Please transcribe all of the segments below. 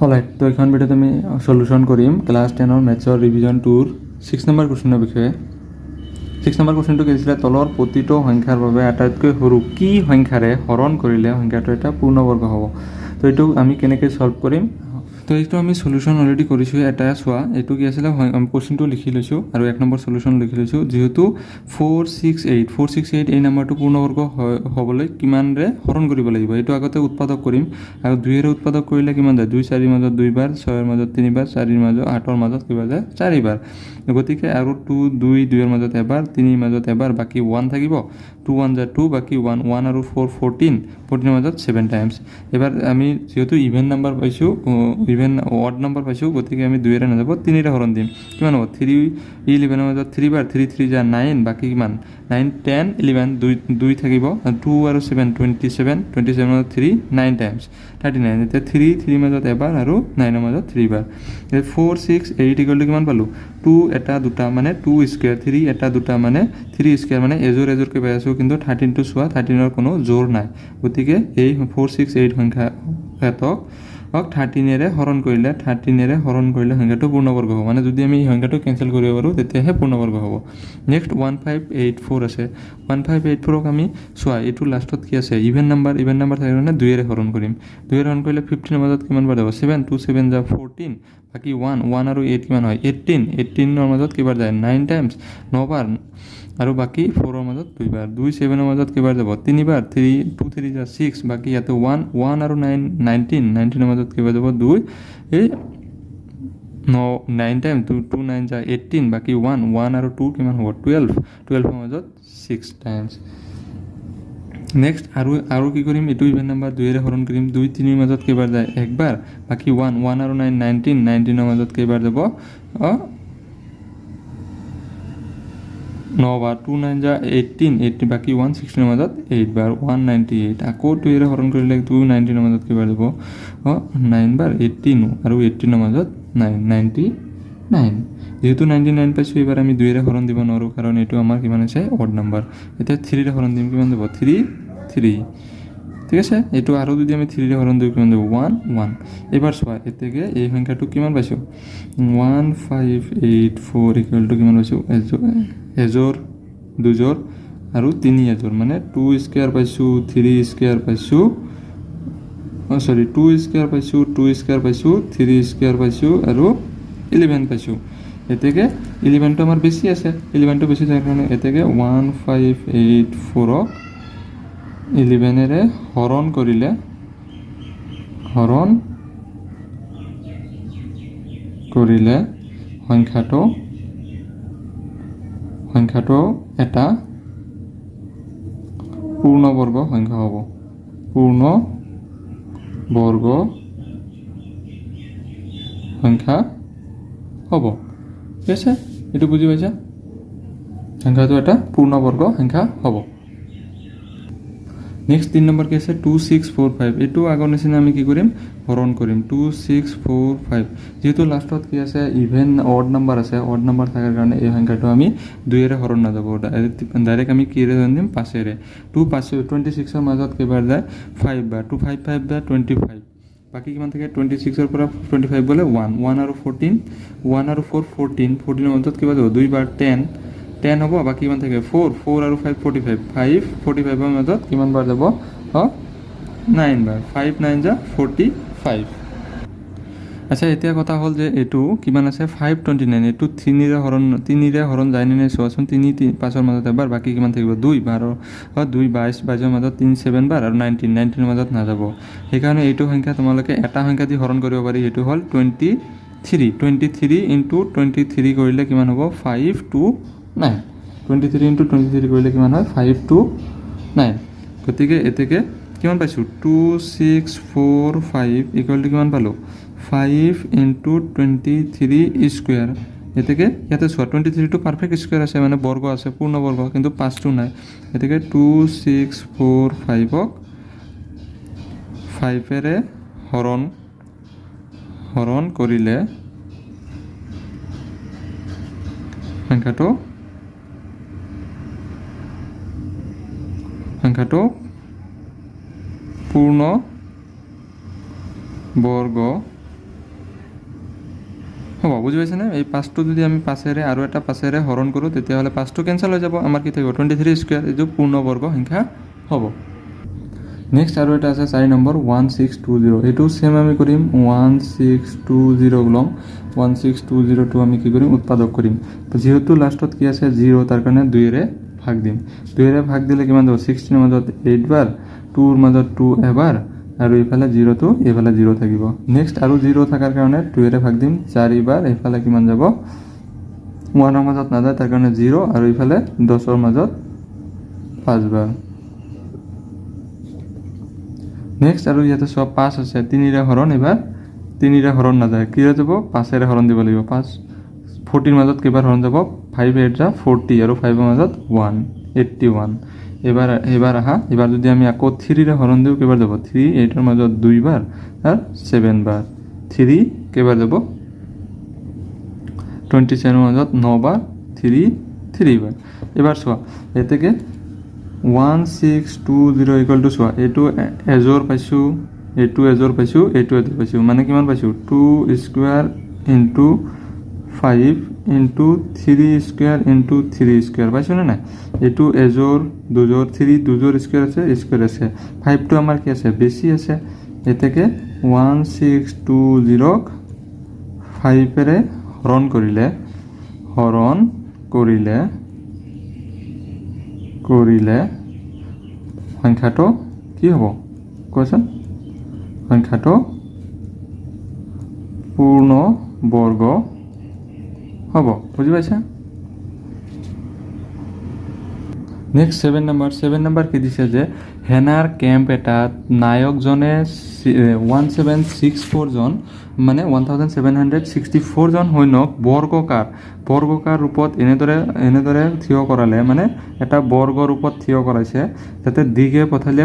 Alright, তো এইখন ভিডিঅ'ত আমি সলিউশ্যন কৰিম ক্লাছ 10 মেথছৰ ৰিভিজন 2ৰ 6 নম্বৰ কুৱেশ্যনৰ বিষয়ে। 6 নম্বৰ কুৱেশ্যনটো কি আছিলে, তলৰ প্ৰতিটো সংখ্যাৰ বাবে আটাইতকৈ সৰু কি সংখ্যাৰে হৰণ কৰিলে সংখ্যাটো এটা পূৰ্ণবৰ্গ হ'ব। তো এইটো আমি কেনেকৈ সলভ কৰিম, তো এইটো আমি সলিউশ্যন অলৰেডি কৰিছোঁ। এটা চোৱা, এইটো কি আছিলে, কুৱেশ্যনটো লিখি লৈছোঁ আৰু 1 নম্বৰ সলিউশ্যন লিখি লৈছোঁ। যিহেতু 468 এই নম্বৰটো পূৰ্ণবৰ্গ হ'বলৈ কিমানৰে হৰণ কৰিব লাগিব, এইটো আগতে উৎপাদক কৰিম। আৰু 2ৰে উৎপাদক কৰিলে কিমান যায়, 2 4ৰ মাজত 2 বাৰ, 6ৰ মাজত 3 বাৰ, 4ৰ মাজত 8ৰ মাজত কিবা যায় 4 বাৰ। গতিকে আৰু 2ৰ মাজত এবাৰ, 3ৰ মাজত এবাৰ, বাকী 1 থাকিব। 2 1 যায় 2, বাকী 1 আৰু 4 14ৰ মাজত 7 টাইমছ। এবাৰ আমি যিহেতু ইভেন নাম্বাৰ পাইছোঁ, ইভেন অড নাম্বাৰ পাইছোঁ, গতিকে আমি 2ৰে নাযাব 3ৰে হৰণ দিম। কিমান হ'ব, 3 11ৰ মাজত 3 বাৰ, 3 3 যায় 9, বাকী কিমান 9 10 11, 2 থাকিব, 2 আৰু 7 27ৰ মাজত 3 9 টাইমছ 39। এতিয়া 3ৰ মাজত এবাৰ আৰু 9ৰ মাজত 3 বাৰ। 4 6 8 ইকুৱেল টু কিমান পালোঁ, 2 এটা দুটা মানে 2 স্কুৱেৰ, 3 এটা দুটা মানে 3 স্কুৱেৰ, মানে এজোৰকৈ পাই আছোঁ। কিন্তু 13টো চোৱা, 13ৰ কোনো জোৰ নাই। গতিকে এই 4 6 8 সংখ্যাটোক 13ৰে হৰণ কৰিলে সংখ্যাটো পূৰ্ণবৰ্গ হ'ব। মানে যদি আমি এই সংখ্যাটো কেঞ্চেল কৰিব পাৰোঁ তেতিয়াহে পূৰ্ণবৰ্গ হ'ব। নেক্সট 1584 আছে। 1584ক আমি চোৱা, এইটো লাষ্টত কি আছে, ইভেন নাম্বাৰ থাকিলে মানে 2ৰে হৰণ কৰিম। 2ৰে হৰণ কৰিলে 15ৰ মাজত কিমান বাৰ যাব, 7 2 7 যায় 14, বাকী 1 আৰু 8 কিমান হয় 18ৰ মাজত কেইবাৰ যায় 9 টাইমছ 9 বাৰ, আৰু বাকী 4ৰ মাজত 2 বাৰ। 2 7ৰ মাজত কেইবাৰ যাব 3 বাৰ, 2 3 যায় 6, বাকী ইয়াতে 1 আৰু 9 19ৰ মাজত কেইবাৰ যাব 2, এই 9 টাইম 2 9 যায় 18, বাকী 1 আৰু 2 কিমান হ'ব 12ৰ মাজত 6 টাইমছ। নেক্সট আৰু কি কৰিম, এইটো ইভেন নাম্বাৰ 2ৰে হৰণ কৰিম। 2 3ৰ মাজত কেইবাৰ যায় একবাৰ, বাকী 1 আৰু 9 19ৰ মাজত কেইবাৰ যাব 9 বাৰ, 2 9 যায় 18, বাকী 1 16ৰ মাজত 8 বাৰ, 198। আকৌ 2ৰে হৰণ কৰিলে 2 19ৰ মাজত কেইবাৰ যাব 9 বাৰ, 18 আৰু 18ৰ মাজত 99। যিহেতু 99 পাইছোঁ, এইবাৰ আমি 2ৰে হৰণ দিব নোৱাৰোঁ, কাৰণ এইটো আমাৰ কিমান হৈছে অড নাম্বাৰ। এতিয়া 3ৰে হৰণ দিম, কিমান যাব 3 3, ঠিক আছে। এইটো আৰু যদি আমি 3ৰে হৰণ দিওঁ কিমান যাব 1 1। এইবাৰ চোৱা, এতেকে এই সংখ্যাটো কিমান পাইছোঁ 1584 ইকুৱেল টু কিমান পাইছোঁ, এজোৰ 2 জোৰ আৰু 3 এজোৰ, মানে 2 স্কুৱেৰ পাইছোঁ, 3 স্কুৱেৰ পাইছোঁ, 2 স্কুৱেৰ পাইছোঁ, 2 স্কুৱেৰ পাইছোঁ, 3 স্কুৱেৰ পাইছোঁ আৰু 11 পাইছোঁ। এতেকে 11টো আমাৰ বেছি আছে, 11টো বেছি থকাৰ কাৰণে এতেকে 1584ক 11ৰে হৰণ কৰিলে সংখ্যাটো এটা পূৰ্ণবৰ্গ সংখ্যা হ'ব। পূৰ্ণবৰ্গ সংখ্যা হ'ব, ঠিক আছে। এইটো বুজি পাইছা, সংখ্যাটো এটা পূৰ্ণবৰ্গ সংখ্যা হ'ব। নেক্সট 3 নম্বৰ কি আছে 2645। এইটো আগৰ নিচিনা আমি কি কৰিম, হৰণ কৰিম 2645। যিহেতু লাষ্টত কি আছে, ইভেন অড নাম্বাৰ আছে, অড নাম্বাৰ থকাৰ কাৰণে এই সংখ্যাটো আমি 2ৰে হৰণ নাযাব, ডাইৰেক্ট আমি কিৰে হৰণ দিম 5ৰে। 26ৰ মাজত কেইবাৰ যায় 5 বাৰ, 2 5 5 যায় 25, বাকী কিমান থাকে 26ৰ পৰা 25 গ'লে 1 আৰু 14, 1 আৰু 4 14ৰ মাজত কিবা যাব 2 বাৰ 10 হ'ব, বাকী কিমান থাকে 4 আৰু 5 45ৰ মাজত কিমান বাৰ যাব 9 বাৰ, 5 9 যা 45। আচ্ছা, এতিয়া কথা হ'ল যে এইটো কিমান আছে 529, এইটো 3ৰে হৰণ যায় নে নাই চোৱাচোন। 3 5ৰ মাজত এবাৰ, বাকী কিমান থাকিব 2 বাৰ, 2 22ৰ মাজত 3 7 বাৰ আৰু 19ৰ মাজত নাযাব। সেইকাৰণে এইটো সংখ্যা তোমালোকে এটা সংখ্যা দি হৰণ কৰিব পাৰি, সেইটো হ'ল 23 × 23 কৰিলে কিমান হ'ব 529। 23 × 23 কৰিলে কিমান হয় 529। গতিকে এতেকে কিমান পাইছোঁ 2645 ইকুৱেল টু কিমান পালোঁ 5 × 23 স্কুৱেৰ। এতেকে ইয়াতে চোৱা 23টো পাৰফেক্ট স্কুৱেৰ আছে, মানে বৰ্গ আছে, পূৰ্ণবৰ্গ, কিন্তু 5টো নাই। এতেকে 2645ক 5ৰে হৰণ কৰিলে সংখ্যাটো পূৰ্ণ বৰ্গ হ'ব, বুজি পাইছেনে? এই 5টো যদি আমি 5এৰে আৰু এটা 5এৰে হৰণ কৰোঁ তেতিয়াহ'লে 5টো কেঞ্চেল হৈ যাব, আমাৰ কি থাকিব 23 স্কুৱেৰ, এইটো পূৰ্ণবৰ্গ সংখ্যা হ'ব। নেক্সট আৰু এটা আছে 4 নম্বৰ 1620, এইটো চেম আমি কৰিম 1620 ল'ম। 1620টো আমি কি কৰিম, উৎপাদক কৰিম। যিহেতু লাষ্টত কি আছে 0, তাৰ কাৰণে 2ৰে ভাগ দিম। 2ৰে ভাগ দিলে কিমান যাব, 16ৰ মাজত 8 বাৰ, 2ৰ মাজত 2 এবাৰ, আৰু এইফালে 0টো এইফালে 0 থাকিব। নেক্সট আৰু 0 থকাৰ কাৰণে 2ৰে ভাগ দিম 4 বাৰ, এইফালে কিমান যাব 1ৰ মাজত নাযায়, তাৰ কাৰণে 0, আৰু এইফালে 10ৰ মাজত 5 বাৰ। নেক্সট আৰু ইয়াতে চোৱা 5 আছে, 3ৰে হৰণ, এবাৰ 3ৰে হৰণ নাযায়, কিয় যাব 5এৰে হৰণ দিব লাগিব। 5 40ৰ মাজত কেইবাৰ হৰণ যাব, 5 8 যা 40, আৰু 5ৰ মাজত 1 81। এবাৰ আহা, এবাৰ যদি আমি আকৌ 3ৰে হৰণ দিওঁ কেইবাৰ যাব, 3 8ৰ মাজত 2 বাৰ, আৰু 7 বাৰ। 3 কেইবাৰ যাব 27ৰ মাজত 9 বাৰ, 3 বাৰ। এবাৰ চোৱা এতেকে 1620 ইকুৱেল টু চোৱা, এইটো এজোৰ পাইছোঁ, এইটো এজোৰ পাইছোঁ, এইটো এজোৰ পাইছোঁ, মানে কিমান পাইছোঁ 2 square into 5 into 3 square into 3 square, পাইছোঁনে নাই? এইটো এজোৰ, দুজোৰ, 3 দুজোৰ স্কুৱেৰ আছে, 5টো আমাৰ কি আছে, বেছি আছে। এতেকে 1620ক 5এৰে হৰণ কৰিলে সংখ্যাটো কি হ'ব কোৱাচোন? সংখ্যাটো পূৰ্ণ বৰ্গ হ'ব, বুজি পাইছা? নেক্সট 7 নম্বৰ কি দিছে যে হেনাৰ কেম্প এটাত নায়কজনে 1764 জন, মানে 1764 জন সৈন্যক বৰ্গকাৰ ৰূপত এনেদৰে থিয় কৰালে, মানে এটা বৰ্গ ৰূপত থিয় কৰাইছে যাতে দিগে পথালে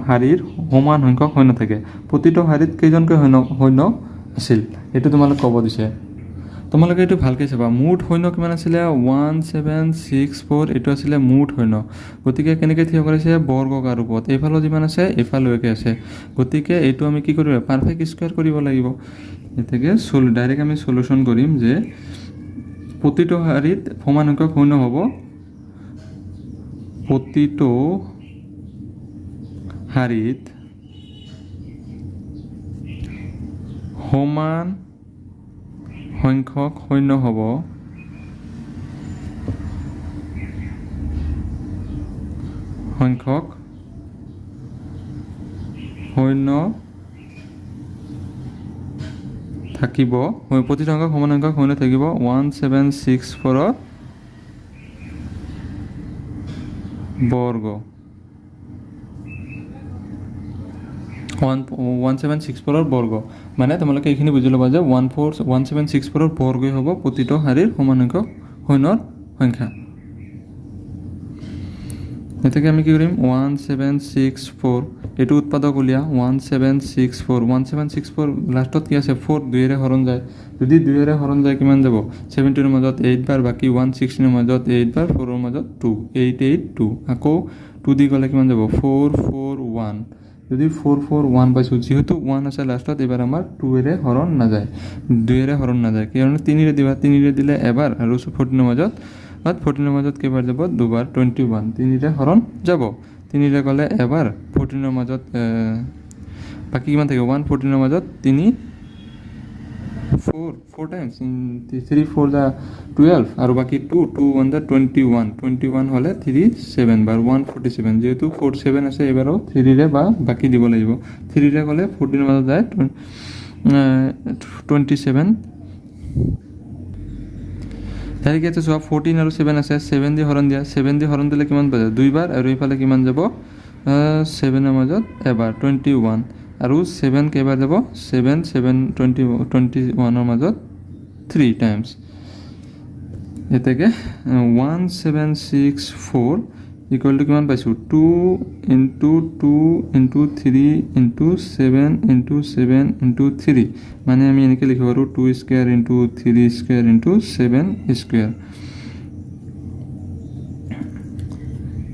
শাৰীৰ সমান সংখ্যক সৈন্য থাকে। প্ৰতিটো শাৰীত কেইজনকৈ সৈন্য আছিল, এইটো তোমালোক ক'ব দিছে। তোমালোকে এইটো ভালকৈ চাবা, মুঠ সৈন্য কিমান আছিলে 1764, এইটো আছিলে মুঠ সৈন্য। গতিকে কেনেকৈ থিয় কৰিছে, বৰ্গকাৰ ৰূপত, এইফালেও যিমান আছে এইফালৈকে আছে, গতিকে এইটো আমি কি কৰিব, পাৰফেক্ট স্কুৱেৰ কৰিব লাগিব। গতিকে ডাইৰেক্ট আমি সলিউশ্যন কৰিম যে প্ৰতিটো শাৰীত সমান সংখ্যক সৈন্য হ'ব, প্ৰতিটো শাৰীত সমান সংখ্যক সৈন্য হ'ব, থাকিব, প্ৰতিটো সংখ্যক সমান সংখ্যক সৈন্য থাকিব 1764 বৰ্গ, 1764 বৰ্গ, মানে তোমালোকে এইখিনি বুজি ল'বা যে 1764 বৰ্গই হ'ব প্ৰতিটো শাৰীৰ সমান সংখ্যক সৈন্যৰ সংখ্যা। এতেকে আমি কি কৰিম 1764, এইটো উৎপাদক উলিয়া 1764 লাষ্টত কি আছে 4, 2ৰে হৰণ যায়, যদি 2ৰে হৰণ যায় কিমান যাব 70ৰ মাজত 8 বাৰ, বাকী 116ৰ মাজত 8 বাৰ, 4ৰ মাজত 2, 882, আকৌ 2 দি গ'লে কিমান যাব 441। যদি 441 পাইছোঁ, যিহেতু 1 আছে লাষ্টত, এবাৰ আমাৰ 2ৰে হৰণ নাযায়, 2ৰে হৰণ নাযায়, কাৰণ 3ৰে দিবা, 3ৰে দিলে এবাৰ, আৰু 14ৰ মাজত কেইবাৰ যাব 2 বাৰ, 21, 3ৰে হৰণ যাব, 3ৰে গ'লে এবাৰ, 14ৰ মাজত বাকী কিমান থাকিব 114ৰ মাজত 3 4 টাইমছ, 3 4 যা 12, আৰু বাকী 2 1 যা 21 হ'লে 3 7 বাৰ 147, যিহেতু 47 আছে এবাৰো 3ৰে বা বাকী দিব লাগিব, 3ৰে গ'লে 14ৰ মাজত যায় 27। ডাইৰেক্ট ইয়াতে চোৱা 14 আৰু 7 আছে, 7 দি হৰণ দিয়া, 7 দি হৰণ দিলে কিমান পায় 2 বাৰ, আৰু এইফালে কিমান যাব 7ৰ মাজত এবাৰ 21, আৰু 7 কেইবাৰ যাব 7 21ৰ মাজত 3 টাইমছ। এতেকে 1764 ইকুৱেল টু কিমান পাইছোঁ 2 into 2 into 3 into 7 into 7 into 3, মানে আমি এনেকৈ লিখিব পাৰোঁ 2 square into 3 square into 7 square.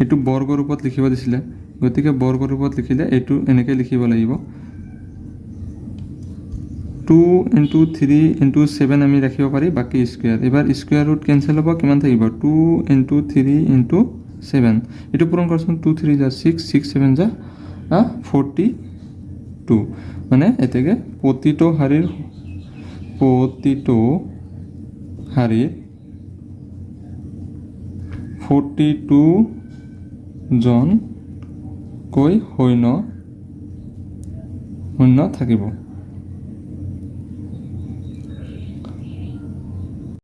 এইটো বৰ্গ ৰূপত লিখিব দিছিলে, গতিকে বৰ্গ ৰূপত লিখিলে এইটো এনেকৈ লিখিব লাগিব 2 ইনটু 3 ইনটু 7 আমি ৰাখিব পাৰি বাকী স্কুৱেৰ এবাৰ স্কুৱেৰ ৰুট কেনচেল হ'ব কিমান থাকিব 2 ইনটু 3 ইনটু 7 এইটো পূৰণ কৰচোন 2 3 যা 6 6 7 যা 42 মানে এতেকে প্ৰতিটো শাৰীৰ 42 জন কৈ সৈন্য থাকিব